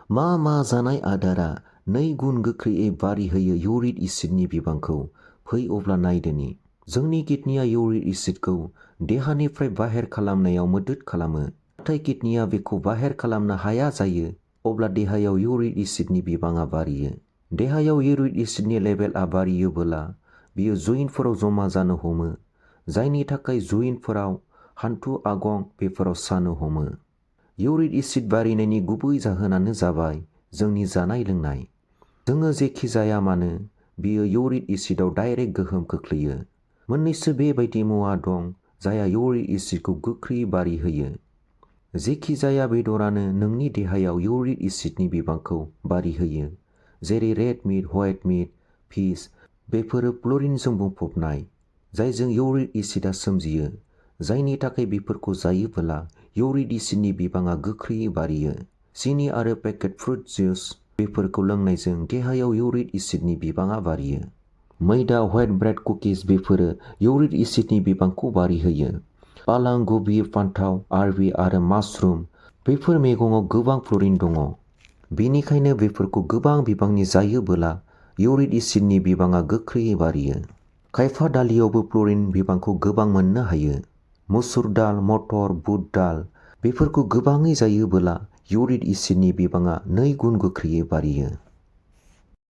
मा जानाय आदारा 2 गुन गोख्रैयै बारिहोयो इउरिक एसिडनि बिबांखौ? फै अब्ला नायदोनि। जोंनि किडनिया इउरिक एसिडखौ देहानिफ्राय बाहेर खालामनायाव मदद खालामो। नाथाय किडनिया बेखौ बाहेर खालामनो हाया जायो, अब्ला देहायाव इउरिक एसिडनि बिबाङा बारियो। देहायाव इउरिक एसिडनि लेभेलआ बारियोबोला बेयो जइन्टफोराव जमा जानो हमो, जायनि थाखाय जइन्टफोराव, हान्थु, आगं बेफोराव सानो हमो। इउरिक एसिड बारिनायनि गुबै जाहोनानो जाबाय जोंनि जानाय लोंनाय। जोङो जेखि जाया मानो, बेयो इउरिक एसिडआव डाइरेक्ट गोहोम खोख्लैयो। मोननैसो बेबायदि मुवा दं जायहा इउरिक एसिडखौ गोख्रै बारिहोयो। जेखि जाया बेदरानो नोंनि देहायाव इउरिक एसिडनि बिबांखौ बारिहोयो, जेरै रेड मिट, व्हाइट मिट, फिश। बेफोरो फ्लुरिनजों बुंफबनाय, जायजों इउरिक एसिडआ सोमजियो, जायनि थाखाय बेफोरखौ जायोबोला इउरिक एसिडनि बिबाङा गोख्रैयै बारियो। सिनि आरो पेकेट फ्रुट जुइस बेफोरखौ लोंनायजों देहायाव इउरिक एसिडनि बिबाङा बारियो। मैदा, व्हाइट ब्रेड कुकिज बेफोरो इउरिक एसिडनि बिबांखौ बारिहोयो। पालां, कबि, फान्थाव, आरबि आरो माशरुम बेफोर मैगङाव गोबां फ्लुरिन दङ। बेनिखायनो बेफोरखौ गोबां बिबांनि जायोबोला इउरिक एसिडनि बिबाङा गोख्रैयै बारियो। खायफा दालियावबो फ्लुरिन बिबांखौ गोबां मोननो हायो। मुसुर दाल, मटर, बुट दाल बेफोरखौ गोबाङै जायोबोला इउरिक एसिडनि बिबाङा 2 गुन गोख्रैयै बारियो।